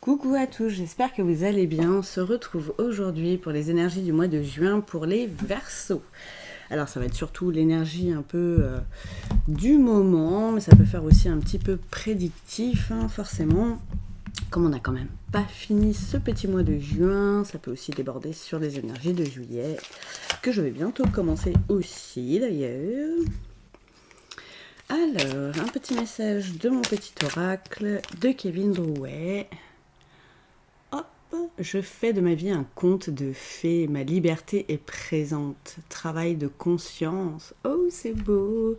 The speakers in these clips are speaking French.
Coucou à tous, j'espère que vous allez bien. On se retrouve aujourd'hui pour les énergies du mois de juin pour les Verseaux. Alors ça va être surtout l'énergie un peu du moment, mais ça peut faire aussi un petit peu prédictif, hein, forcément. Comme on n'a quand même pas fini ce petit mois de juin, ça peut aussi déborder sur les énergies de juillet, que je vais bientôt commencer aussi d'ailleurs. Alors, un petit message de mon petit oracle de Kevin Drouet. Je fais de ma vie un conte de fées, ma liberté est présente, travail de conscience, oh c'est beau,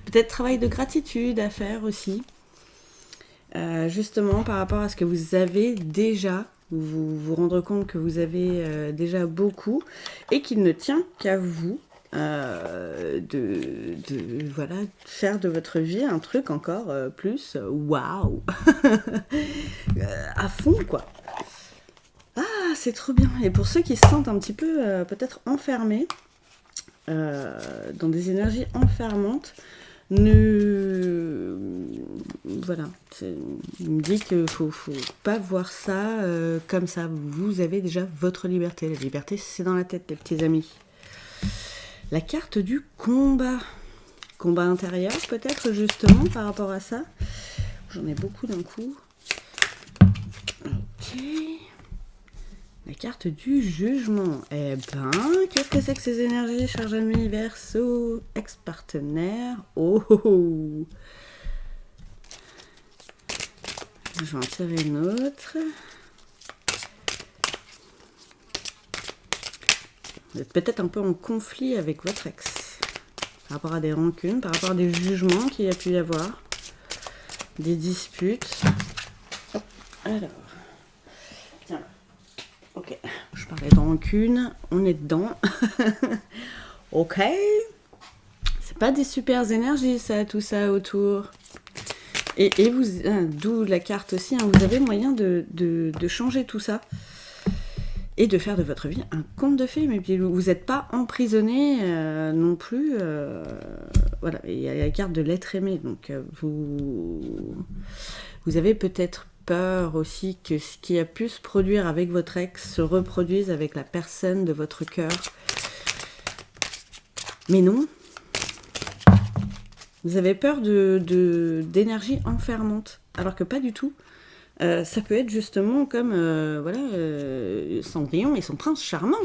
peut-être travail de gratitude à faire aussi, justement par rapport à ce que vous avez déjà, vous vous rendre compte que vous avez déjà beaucoup et qu'il ne tient qu'à vous voilà, faire de votre vie un truc encore plus waouh à fond quoi. Ah, c'est trop bien. Et pour ceux qui se sentent un petit peu peut-être enfermés, dans des énergies enfermantes, voilà, il me dit qu'il ne faut pas voir ça comme ça. Vous avez déjà votre liberté. La liberté, c'est dans la tête, les petits amis. La carte du combat. Combat intérieur, peut-être, justement, par rapport à ça. J'en ai beaucoup d'un coup. Ok. La carte du jugement. Eh ben, qu'est-ce que c'est que ces énergies, chers amis Verseau, ex-partenaire? Oh, oh, oh. Je vais en tirer une autre. Vous êtes peut-être un peu en conflit avec votre ex. Par rapport à des rancunes, par rapport à des jugements qu'il y a pu y avoir. Des disputes. Hop, alors. Tiens. Ok, je parlais de rancune, on est dedans. Ok, c'est pas des super énergies ça, tout ça autour. Et vous, d'où la carte aussi, hein, vous avez moyen de changer tout ça et de faire de votre vie un conte de fées. Mais vous n'êtes pas emprisonné non plus. Voilà, il y a la carte de l'être aimé, donc vous avez peut-être peur aussi que ce qui a pu se produire avec votre ex se reproduise avec la personne de votre cœur. Mais non. Vous avez peur d'énergie enfermante, alors que pas du tout. Ça peut être justement comme Cendrillon et son prince charmant.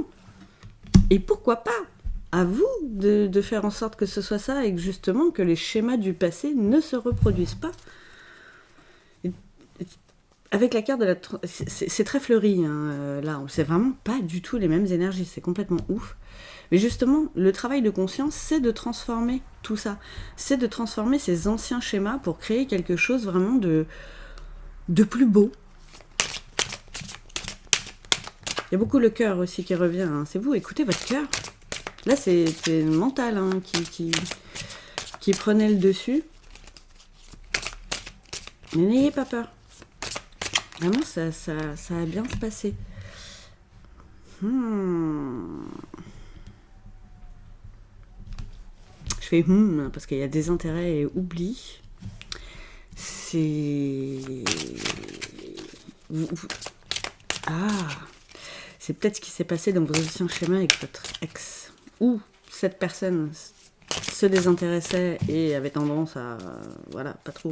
Et pourquoi pas à vous de faire en sorte que ce soit ça et que justement que les schémas du passé ne se reproduisent pas. Avec la carte de la... C'est très fleuri, hein, là. C'est vraiment pas du tout les mêmes énergies. C'est complètement ouf. Mais justement, le travail de conscience, c'est de transformer tout ça. C'est de transformer ces anciens schémas pour créer quelque chose vraiment de plus beau. Il y a beaucoup le cœur aussi qui revient. Hein. C'est vous, écoutez votre cœur. Là, c'est le mental hein, qui prenait le dessus. Mais n'ayez pas peur. Vraiment, ça va bien se passer. Je fais parce qu'il y a des intérêts et oubli. C'est... c'est peut-être ce qui s'est passé dans vos anciens schémas avec votre ex. Ou cette personne se désintéressait et avait tendance à pas trop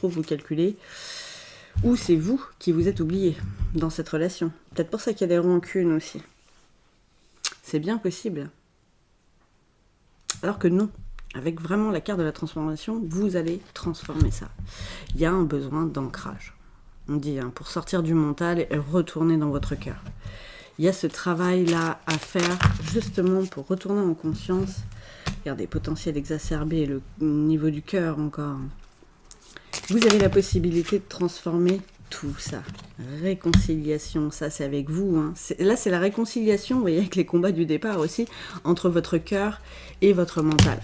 vous calculer. Ou c'est vous qui vous êtes oublié dans cette relation. Peut-être pour ça qu'il y a des rancunes aussi. C'est bien possible. Alors que non, avec vraiment la carte de la transformation, vous allez transformer ça. Il y a un besoin d'ancrage. On dit, hein, pour sortir du mental et retourner dans votre cœur. Il y a ce travail-là à faire justement pour retourner en conscience. Regardez, potentiel exacerbé, le niveau du cœur encore. Vous avez la possibilité de transformer tout ça. Réconciliation, ça c'est avec vous. Hein. Là c'est la réconciliation, vous voyez, avec les combats du départ aussi, entre votre cœur et votre mental.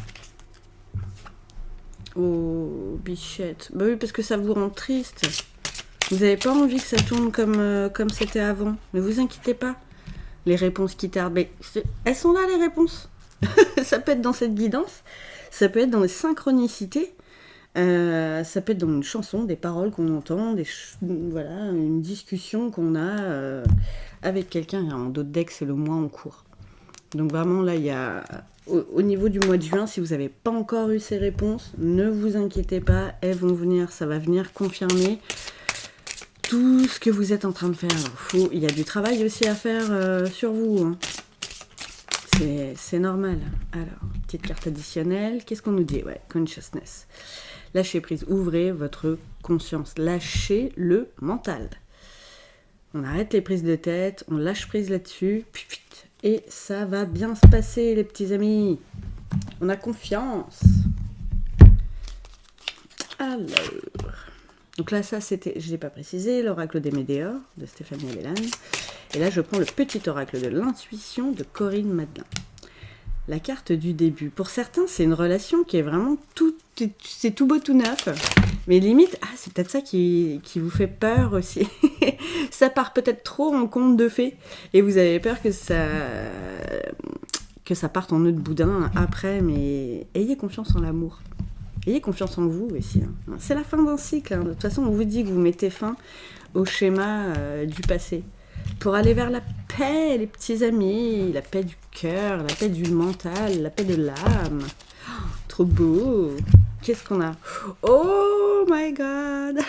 Oh, bichette. Bah oui, parce que ça vous rend triste. Vous n'avez pas envie que ça tourne comme c'était avant. Mais vous inquiétez pas. Les réponses qui tardent, mais elles sont là les réponses. Ça peut être dans cette guidance, ça peut être dans les synchronicités. Ça peut être dans une chanson, des paroles qu'on entend, voilà, une discussion qu'on a avec quelqu'un. En d'autres decks, c'est le mois en cours. Donc vraiment, là, il y a... Au niveau du mois de juin, si vous n'avez pas encore eu ces réponses, ne vous inquiétez pas, elles vont venir, ça va venir confirmer tout ce que vous êtes en train de faire. Il y a du travail aussi à faire sur vous. Hein. C'est normal. Alors, petite carte additionnelle. Qu'est-ce qu'on nous dit? Ouais, consciousness. Lâchez prise. Ouvrez votre conscience. Lâchez le mental. On arrête les prises de tête. On lâche prise là-dessus. Et ça va bien se passer, les petits amis. On a confiance. Alors... Donc là, ça, c'était, je ne l'ai pas précisé, l'oracle des Médéors de Stéphanie Abellan. Et là, je prends le petit oracle de l'intuition de Corinne Madelin. La carte du début. Pour certains, c'est une relation qui est vraiment c'est tout beau, tout neuf. Mais limite, c'est peut-être ça qui vous fait peur aussi. Ça part peut-être trop en conte de fées. Et vous avez peur que ça parte en nœud de boudin après. Mais ayez confiance en l'amour. Ayez confiance en vous aussi. Hein. C'est la fin d'un cycle. Hein. De toute façon, on vous dit que vous mettez fin au schéma du passé. Pour aller vers la paix, les petits amis, la paix du cœur, la paix du mental, la paix de l'âme. Oh, trop beau. Qu'est-ce qu'on a? Oh my God.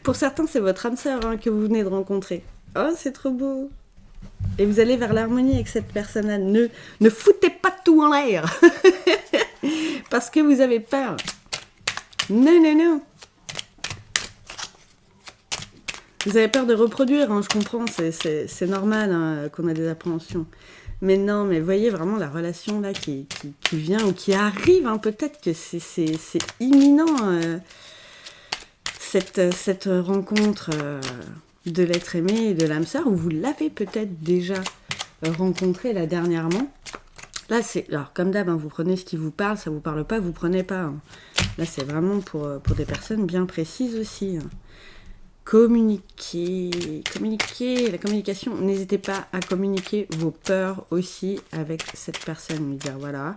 Pour certains, c'est votre âme sœur que vous venez de rencontrer. Oh, c'est trop beau. Et vous allez vers l'harmonie avec cette personne-là. Ne foutez pas tout en l'air. Parce que vous avez peur. Non, non, non. Vous avez peur de reproduire, hein, je comprends, c'est normal hein, qu'on a des appréhensions. Mais non, mais voyez vraiment la relation là qui vient ou qui arrive, hein, peut-être que c'est imminent, cette rencontre de l'être aimé et de l'âme sœur, ou vous l'avez peut-être déjà rencontré là dernièrement. Là, alors comme d'hab, hein, vous prenez ce qui vous parle, ça vous parle pas, vous prenez pas. Hein. Là, c'est vraiment pour des personnes bien précises aussi. Hein. Communiquer, la communication, n'hésitez pas à communiquer vos peurs aussi avec cette personne, lui dire voilà,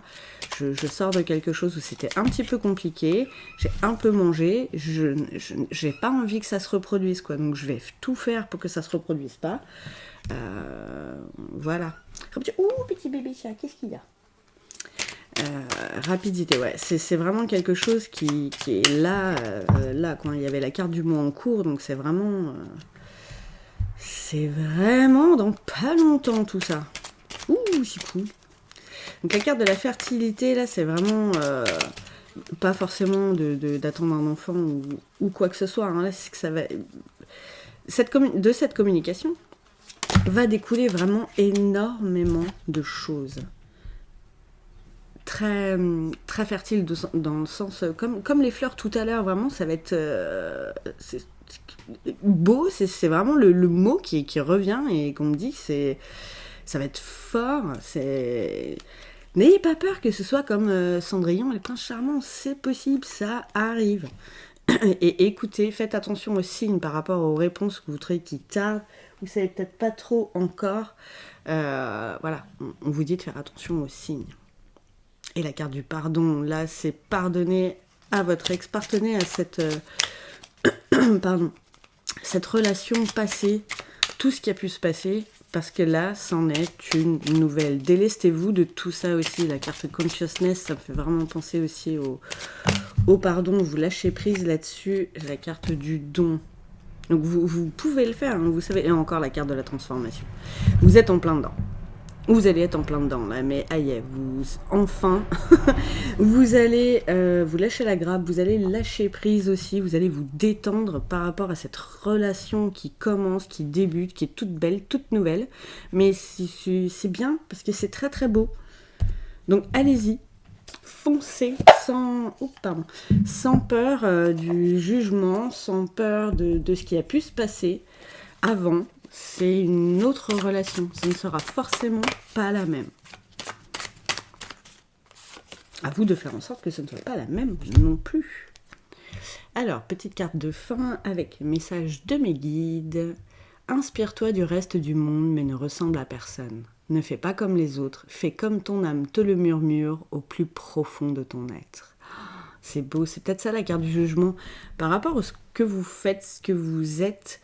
je sors de quelque chose où c'était un petit peu compliqué, j'ai un peu mangé, j'ai pas envie que ça se reproduise, quoi, donc je vais tout faire pour que ça se reproduise pas. Voilà. Ouh, petit bébé chat, qu'est-ce qu'il y a? Rapidité, ouais, c'est vraiment quelque chose qui est là, quand il y avait la carte du mois en cours, donc c'est vraiment dans pas longtemps tout ça. Ouh, c'est cool. Donc la carte de la fertilité, là, c'est vraiment pas forcément d'attendre un enfant ou quoi que ce soit, hein. Là, c'est que ça va... de cette communication va découler vraiment énormément de choses. Très, très fertile dans le sens comme les fleurs tout à l'heure, vraiment ça va être c'est beau, c'est vraiment le mot qui revient et qu'on me dit que ça va être fort. N'ayez pas peur que ce soit comme Cendrillon et le prince charmant, c'est possible, ça arrive. Et écoutez, faites attention aux signes par rapport aux réponses que vous trouvez qui tardent, vous savez peut-être pas trop encore, voilà, on vous dit de faire attention aux signes. Et la carte du pardon, là, c'est pardonner à votre ex, pardonner à cette relation passée, tout ce qui a pu se passer, parce que là, c'en est une nouvelle. Délestez-vous de tout ça aussi. La carte consciousness, ça me fait vraiment penser aussi au pardon. Vous lâchez prise là-dessus. La carte du don. Donc vous pouvez le faire, hein, vous savez. Et encore la carte de la transformation. Vous êtes en plein dedans. Vous allez être en plein dedans, là, mais aïe, enfin, vous allez vous lâcher la grappe, vous allez lâcher prise aussi, vous allez vous détendre par rapport à cette relation qui commence, qui débute, qui est toute belle, toute nouvelle, mais c'est bien, parce que c'est très très beau. Donc allez-y, foncez sans peur du jugement, sans peur de ce qui a pu se passer avant. C'est une autre relation, ce ne sera forcément pas la même. À vous de faire en sorte que ce ne soit pas la même non plus. Alors, petite carte de fin avec message de mes guides. Inspire-toi du reste du monde, mais ne ressemble à personne. Ne fais pas comme les autres, fais comme ton âme te le murmure au plus profond de ton être. C'est beau, c'est peut-être ça la carte du jugement. Par rapport à ce que vous faites, ce que vous êtes,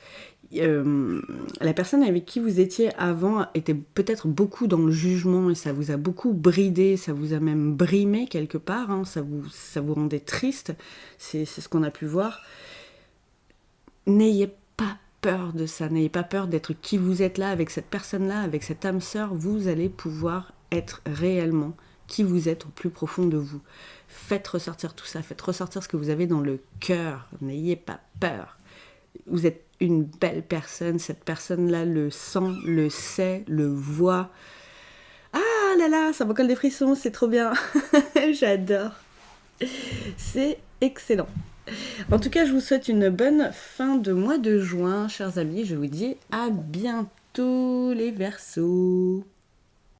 la personne avec qui vous étiez avant était peut-être beaucoup dans le jugement et ça vous a beaucoup bridé, ça vous a même brimé quelque part, hein, ça vous rendait triste, c'est ce qu'on a pu voir. N'ayez pas peur de ça, n'ayez pas peur d'être qui vous êtes là, avec cette personne-là, avec cette âme sœur, vous allez pouvoir être réellement qui vous êtes au plus profond de vous. Faites ressortir tout ça, faites ressortir ce que vous avez dans le cœur, n'ayez pas peur. Vous êtes une belle personne, cette personne-là le sent, le sait, le voit. Ah là là, ça me colle des frissons, c'est trop bien. J'adore. C'est excellent. En tout cas, je vous souhaite une bonne fin de mois de juin, chers amis. Je vous dis à bientôt les Verseaux.